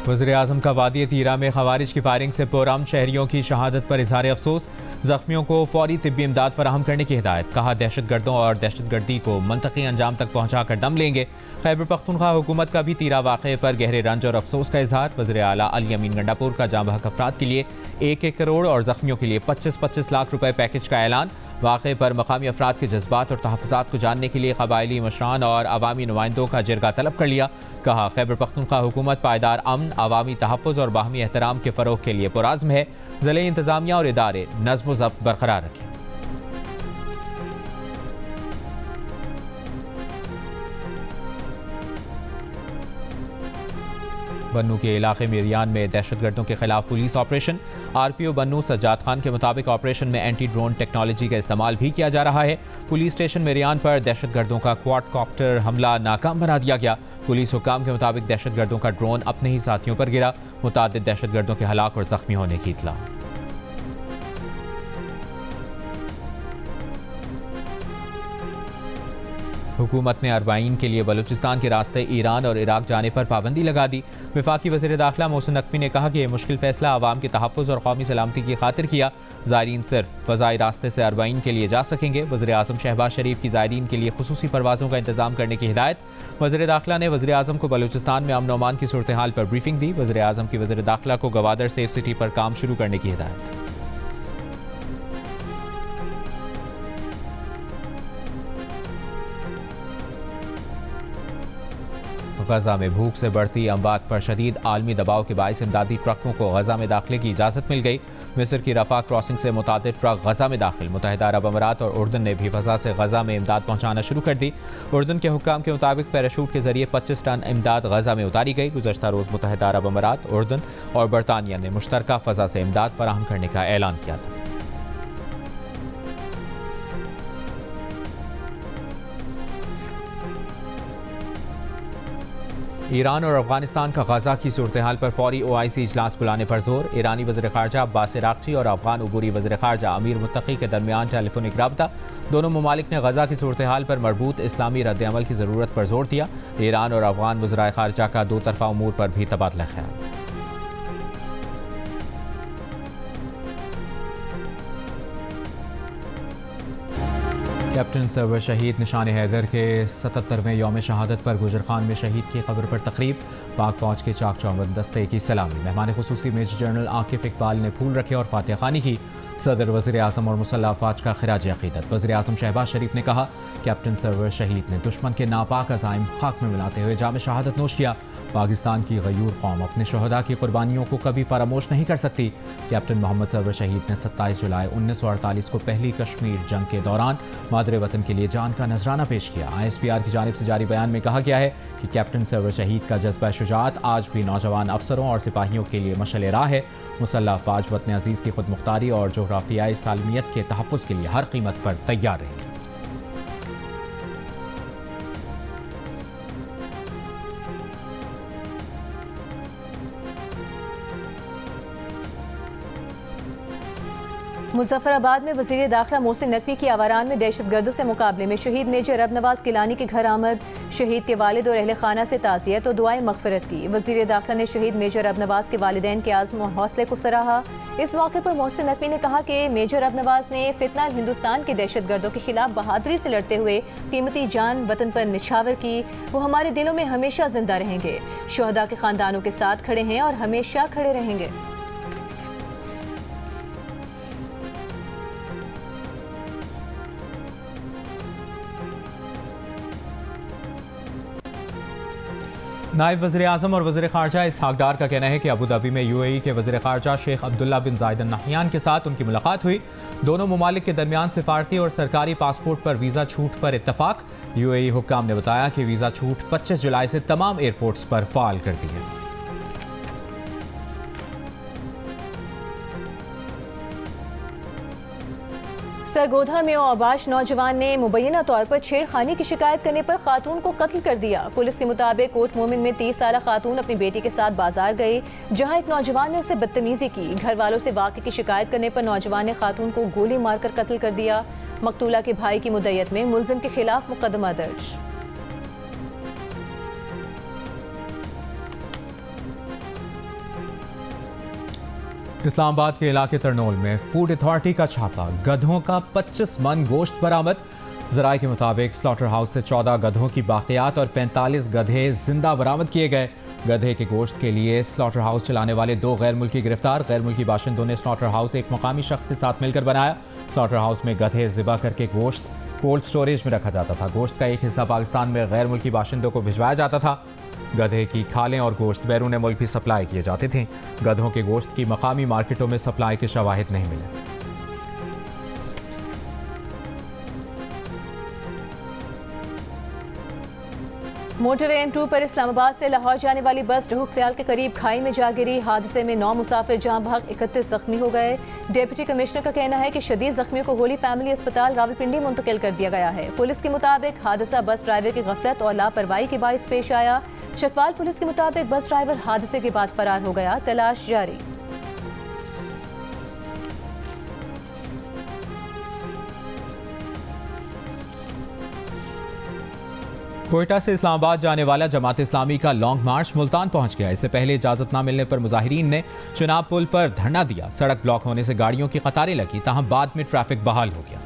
वज़ीर-ए-आज़म का वादी तीरा में खवारिज की फायरिंग से पुरअमन शहरियों की शहादत पर इज़हार अफसोस। जख्मियों को फौरी तिब्बी इमदाद फराहम करने की हिदायत। कहा दहशतगर्दों और दहशतगर्दी को मंतकी अंजाम तक पहुँचा कर दम लेंगे। खैबर पख्तूनख्वा हुकूमत का भी तीरा वाक़े पर गहरे रंज और अफसोस का इजहार। वज़ीर आला अली अमीन गंडापुर का जाँ बहक अफराद के लिए 1-1 करोड़ और जख्मियों के लिए 25-25 लाख रुपए पैकेज का ऐलान। वाक़े पर मकामी अफराद के जज्बात और तहफ़्फ़ुज़ात को जानने के लिए कबायली मशरान और अवामी नुमाइंदों का जिरगा तलब कर लिया। कहा खैबर पख्तूनख्वा हुकूमत पायदार अमन, अवामी तहफ़्फ़ुज़ और बाहमी एहतराम के फ़रोग़ के लिए पुरअज़्म है। ज़िले इंतज़ामिया और इदारे नज़्म व ज़ब्त बरकरार रखें। बन्नू के इलाके मेरियान में दहशतगर्दों के खिलाफ पुलिस ऑपरेशन। आरपीओ बन्नू सज्जाद खान के मुताबिक ऑपरेशन में एंटी ड्रोन टेक्नोलॉजी का इस्तेमाल भी किया जा रहा है। पुलिस स्टेशन मेरियान पर दहशतगर्दों का क्वाडकॉप्टर हमला नाकाम बना दिया गया। पुलिस हुक्काम के मुताबिक दहशतगर्दों का ड्रोन अपने ही साथियों पर गिरा। मुतादिद दहशतगर्दों के हलाक और जख्मी होने की इत्तला। हुकूमत ने अरबाइन के लिए बलूचिस्तान के रास्ते ईरान और इराक जाने पर पाबंदी लगा दी। वफाकी वज़ीर दाखिला मोहसिन नकवी ने कहा कि यह मुश्किल फैसला आवाम के तहफ़्फ़ुज़ और कौमी सलामती की खातिर किया। ज़ायरीन सिर्फ फ़ज़ाई रास्ते से अरबाइन के लिए जा सकेंगे। वज़ीर आज़म शहबाज शरीफ की ज़ायरीन के लिए खुसूसी परवाज़ों का इंतज़ाम करने की हिदायत। वज़ीर दाखिला ने वज़ीर आज़म को बलूचिस्तान में अमन व अमान की सूरत हाल पर ब्रीफिंग दी। वज़ीर आज़म की वज़ीर दाखिला को गवादर सेफ सिटी पर काम शुरू करने की हिदायत। गजा में भूख से बढ़ती अमवात पर शदीद आलमी दबाव के बायस इमदादी ट्रकों को गजा में दाखिले की इजाज़त मिल गई। मिस्र की रफा क्रॉसिंग से मुतादिद ट्रक गजा में दाखिल। मुत्तहिदा अरब अमारात और उर्दन ने भी गजा से गजा में इमदाद पहुँचाना शुरू कर दी। उर्दन के हुक्काम के मुताबिक पैराशूट के जरिए 25 टन इमदाद गजा में उतारी गई। गुज़श्ता रोज़ मुत्तहिदा अरब अमारात, उर्दन और बरतानिया ने मुश्तरका फ़ज़ा से इमदाद फराहम करने का ऐलान किया था। ईरान और अफगानिस्तान का गजा की सूरत हाल पर फौरी OIC इजलास बुलाने पर जोर। ईरानी वज़ीर ख़ारजा अब्बास इराक़ची और अफगान उबूरी वज़ीर ख़ारजा अमीर मुत्तकी के दरमियान टेलीफोनिक राबता। दोनों ममालिक ने गजा की सूरत हाल पर मरबूत इस्लामी रद्द-ए-अमल की ज़रूरत पर जोर दिया। ईरान और अफगान वज़राए ख़ारजा का दो तरफ़ा उमूर पर भी तबादला ख्याल। कैप्टन सरवर शहीद निशान हैदर के 77वें यौम शहादत पर गुजर खान में शहीद की कब्र पर तकरीब। पाक फौज के चाक चौबंद दस्ते की सलामी। मेहमान खुसूसी मेजर जनरल आकिफ इकबाल ने फूल रखे और फातिहा खानी की। सदर वज़ीर आज़म और मुसल्लह अफ़वाज का खिराज अक़ीदत। वज़ीर आज़म शहबाज शरीफ ने कहा कैप्टन सरवर शहीद ने दुश्मन के नापाक अज़ाइम खाक में मिलाते हुए जाम शहादत नोश किया। पाकिस्तान की गयूर कौम अपने शहदा की कुर्बानियों को कभी फरामोश नहीं कर सकती। कैप्टन मोहम्मद सरवर शहीद ने 27 जुलाई 1948 को पहली कश्मीर जंग के दौरान मादरे वतन के लिए जान का नजराना पेश किया। ISPR की जानिब से जारी बयान में कहा गया है कि कैप्टन सरवर शहीद का जज्बा शुजाअत आज भी नौजवान अफसरों और सिपाहियों के लिए मशअल राह है। मुसल्लह अफ़वाज वतन अजीज़ की खुद मुख्तारी और जोग्राफियाई सालमियत के तहफ़्फ़ुज़ के लिए हर कीमत पर तैयार रहेंगे। मुजफ्फराबाद में वज़ीर दाखिला मोहसिन नकवी की आवारान में दहशतगर्दों से मुकाबले में शहीद मेजर रब नवाज गिलानी के घर आमद। शहीद के वालिद और अहले खाना से ताज़ियत और दुआएं मग़फ़िरत की। वज़ीर दाखिला ने शहीद मेजर रब नवाज के वालिदैन के आज़म और हौसले को सराहा। इस मौके पर मोहसिन नकवी ने कहा कि मेजर रब नवाज ने फितना हिंदुस्तान के दहशतगर्दों के खिलाफ बहादुरी से लड़ते हुए कीमती जान वतन पर निछावर की। वो हमारे दिलों में हमेशा जिंदा रहेंगे। शहदा के ख़ानदानों के साथ खड़े हैं और हमेशा खड़े रहेंगे। नायब वज़ीर आज़म और वज़ीर ख़ारजा इसहाक़ डार का कहना है कि अबू धाबी में UAE के वज़ीर ख़ारजा शेख अब्दुल्ला बिन ज़ायद अल नहयान के साथ उनकी मुलाकात हुई। दोनों ममालिक के दरमियान सिफारती और सरकारी पासपोर्ट पर वीज़ा छूट पर इत्तफ़ाक़। UAE हुक्काम ने बताया कि वीज़ा छूट 25 जुलाई से तमाम एयरपोर्ट्स पर फ़ाल कर दी है। सरगोधा में आबाश नौजवान ने मुबैना तौर पर छेड़खानी की शिकायत करने पर खातून को कत्ल कर दिया। पुलिस के मुताबिक कोट मोमिन में 30 साला खातून अपनी बेटी के साथ बाजार गई, जहां एक नौजवान ने उससे बदतमीजी की। घर वालों से वाक़े की शिकायत करने पर नौजवान ने खातून को गोली मारकर कत्ल कर दिया। मकतूला के भाई की मुद्दत में मुलजिम के खिलाफ मुकदमा दर्ज। इस्लामाबाद के इलाके तरनोल में फूड अथॉरिटी का छापा, गधों का 25 मन गोश्त बरामद। जराये के मुताबिक स्लॉटर हाउस से 14 गधों की बाकियात और 45 गधे जिंदा बरामद किए गए। गधे के गोश्त के लिए स्लॉटर हाउस चलाने वाले 2 गैर मुल्की गिरफ्तार। गैर मुल्की बाशिंदों ने स्लॉटर हाउस एक मकामी शख्स के साथ मिलकर बनाया। स्लॉटर हाउस में गधे ज़िबा करके गोश्त कोल्ड स्टोरेज में रखा जाता था। गोश्त का एक हिस्सा पाकिस्तान में गैर मुल्की बाशिंदों को भिजवाया जाता था। गधे की खालें और गोश्त बैरून मुल्क भी सप्लाई किए जाते थे। गधों के गोश्त की मकामी मार्केटों में सप्लाई के शवाहिद नहीं मिले। मोटरवे M2 पर इस्लामाबाद से लाहौर जाने वाली बस ढहूक सियाल के करीब खाई में जा गिरी। हादसे में 9 मुसाफिर जान भाग 31 जख्मी हो गए। डिप्टी कमिश्नर का कहना है कि शदीद जख्मियों को होली फैमिली अस्पताल रावलपिंडी मुंतकिल कर दिया गया है। पुलिस के मुताबिक हादसा बस ड्राइवर की गफलत और लापरवाही के बाइस पेश आया। चकवाल पुलिस के मुताबिक बस ड्राइवर हादसे के बाद फरार हो गया। तलाश जारी। कोयटा से इस्लामाबाद जाने वाला जमात इस्लामी का लॉन्ग मार्च मुल्तान पहुंच गया। इससे पहले इजाजत न मिलने पर मुजाहिरीन ने चुनाव पुल पर धरना दिया। सड़क ब्लॉक होने से गाड़ियों की कतारें लगी, ताहम बाद में ट्रैफिक बहाल हो गया।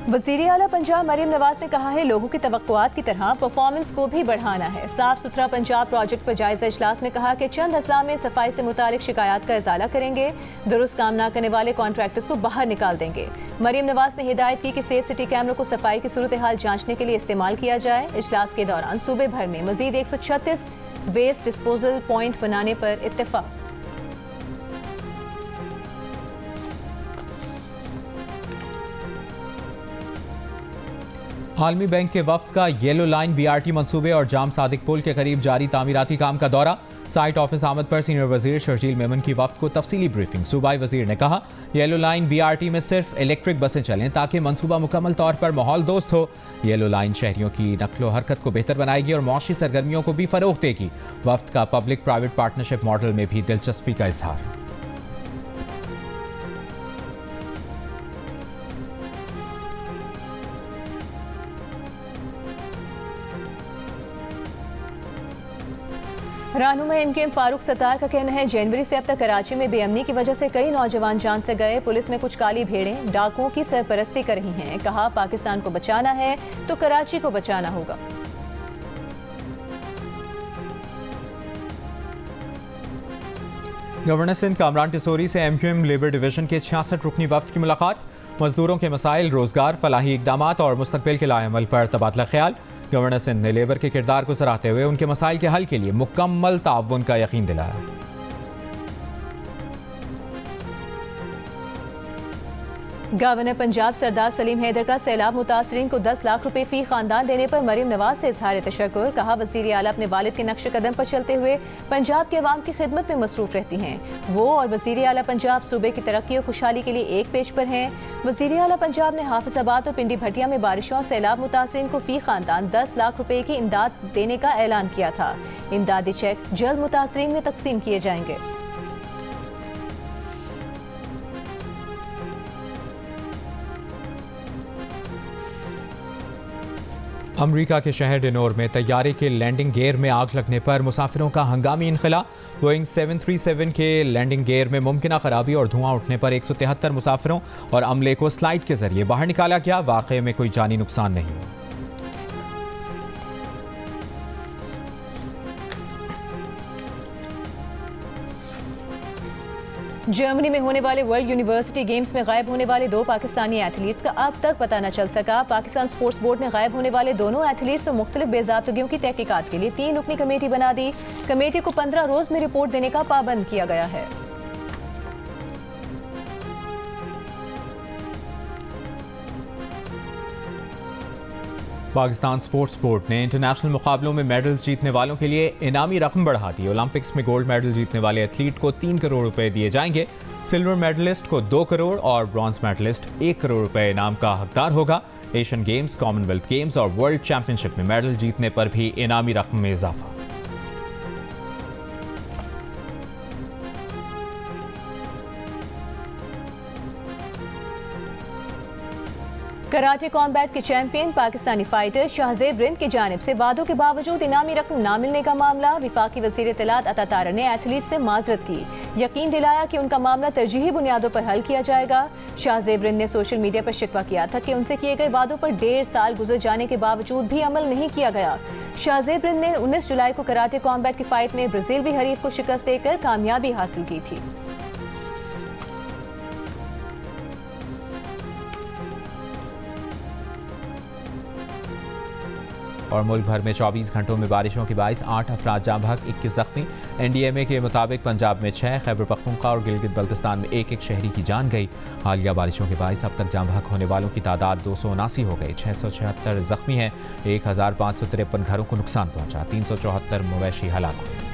वज़ीर आला पंजाब मरीम नवाज ने कहा है लोगों की तवक्कुआत की तरह परफॉर्मेंस को भी बढ़ाना है। साफ सुथरा पंजाब प्रोजेक्ट पर जायजा इजलास में कहा कि चंद अजला में सफाई से मुतालिक शिकायत का इजाला करेंगे। दुरुस्त काम न करने वाले कॉन्ट्रैक्टर्स को बाहर निकाल देंगे। मरीम नवाज ने हिदायत की कि सेफ सिटी कैमरों को सफाई की सूरत हाल जांचने के लिए इस्तेमाल किया जाए। इजलास के दौरान सूबे भर में मजीद 136 वेस्ट डिस्पोजल पॉइंट बनाने पर इत्तेफाक। आलमी बैंक के वफ्द का येलो लाइन BRT मंसूबे और जाम सादिक पुल के करीब जारी तामीराती काम का दौरा। साइट ऑफिस आमद पर सीनियर वजीर शर्जील मेमन की वफ्द को तफसीली ब्रीफिंग। सूबाई वजीर ने कहा येलो लाइन BRT में सिर्फ इलेक्ट्रिक बसें चलें ताकि मंसूबा मुकम्मल तौर पर माहौल दोस्त हो। येलो लाइन शहरियों की नक्लो हरकत को बेहतर बनाएगी और मौशी सरगर्मियों को भी फरोग देगी। वफ्द का पब्लिक प्राइवेट पार्टनरशिप मॉडल में भी दिलचस्पी का इजहार। रहनुमा MKM फारूक सत्तार का कहना है जनवरी से अब तक कराची में बेअमनी की वजह से कई नौजवान जान से गए। पुलिस में कुछ काली भेड़ें डाकुओं की सरपरस्ती कर रही हैं। कहा पाकिस्तान को बचाना है तो कराची को बचाना होगा। गवर्नर सिंध कामरान टिसोरी से MQM लेबर डिवीजन के 66 रुकनी वफ्द की मुलाकात। मजदूरों के मसाइल, रोजगार, फलाही इकदामात और मुस्तकबिल के लाएअमल पर तबादला ख्याल। गवर्नर सिंध ने लेबर के किरदार को सराहते हुए उनके मसाइल के हल के लिए मुकम्मल ताउन का यकीन दिलाया। गवर्नर पंजाब सरदार सलीम हैदर का सैलाब मुतासरीन को 10 लाख रुपए फी खानदान देने पर मरीम नवाज से इजहार तशक्कुर। कहा वज़ीर आला अपने वालिद के नक्श कदम पर चलते हुए पंजाब के अवाम की खिदमत में मसरूफ रहती हैं। वो और वज़ीर आला पंजाब सूबे की तरक्की और खुशहाली के लिए एक पेज पर हैं। वज़ीर आला पंजाब ने हाफिजाबाद और पिंडी भटिया में बारिशों और सैलाब मुतासरीन को फी खानदान 10 लाख रुपए की इमदाद देने का ऐलान किया था। इमदादी चेक जल्द मुतासरीन में तकसीम किए जाएंगे। अमरीका के शहर डिनोर में तैयारे के लैंडिंग गियर में आग लगने पर मुसाफिरों का हंगामी इनखला। बोइंग 737 के लैंडिंग गियर में मुमकिन खराबी और धुआं उठने पर 173 मुसाफिरों और अमले को स्लाइड के जरिए बाहर निकाला गया। वाकये में कोई जानी नुकसान नहीं हुआ। जर्मनी में होने वाले वर्ल्ड यूनिवर्सिटी गेम्स में गायब होने वाले 2 पाकिस्तानी एथलीट्स का अब तक पता न चल सका। पाकिस्तान स्पोर्ट्स बोर्ड ने गायब होने वाले दोनों एथलीट्स और मुख्तलिफ बेज़ाब्तगियों की तहकीकात के लिए 3 रुकनी कमेटी बना दी। कमेटी को 15 रोज में रिपोर्ट देने का पाबंद किया गया है। पाकिस्तान स्पोर्ट्स बोर्ड ने इंटरनेशनल मुकाबलों में मेडल्स जीतने वालों के लिए इनामी रकम बढ़ा दी। ओलंपिक्स में गोल्ड मेडल जीतने वाले एथलीट को 3 करोड़ रुपए दिए जाएंगे। सिल्वर मेडलिस्ट को 2 करोड़ और ब्रॉन्ज मेडलिस्ट 1 करोड़ रुपए इनाम का हकदार होगा। एशियन गेम्स, कॉमनवेल्थ गेम्स और वर्ल्ड चैंपियनशिप में मेडल जीतने पर भी इनामी रकम में इजाफा। कराटे कॉम्बैट के चैंपियन पाकिस्तानी फाइटर शाहजेब रिंद की जानिब से वादों के बावजूद इनामी रकम न मिलने का मामला। विफाकी वज़ीर इत्तलात अता तारा ने एथलीट से माजरत की, यकीन दिलाया कि उनका मामला तरजीही बुनियादों पर हल किया जाएगा। शाहजेब रिंद ने सोशल मीडिया पर शिकवा किया था कि उनसे किए गए वादों पर 1.5 साल गुजर जाने के बावजूद भी अमल नहीं किया गया। शाहजेब रिंद ने 19 जुलाई को कराटे कॉम्बैट की फाइट में ब्राजीलवी हरीफ को शिकस्त देकर कामयाबी हासिल की थी। और मुल्क भर में 24 घंटों में बारिशों के बाइस 8 अफराद जाँ बहक, 21 जख्मी। NDMA के मुताबिक पंजाब में 6, खैबर पख्तूनख्वा और गिलगित बल्तिस्तान में 1-1 शहरी की जान गई। हालिया बारिशों के बाइस अब तक जाँ बहक होने वालों की तादाद 279 हो गई। 676 जख्मी हैं। 1553 घरों को नुकसान पहुंचा। 374 मवेशी हलाक हुए।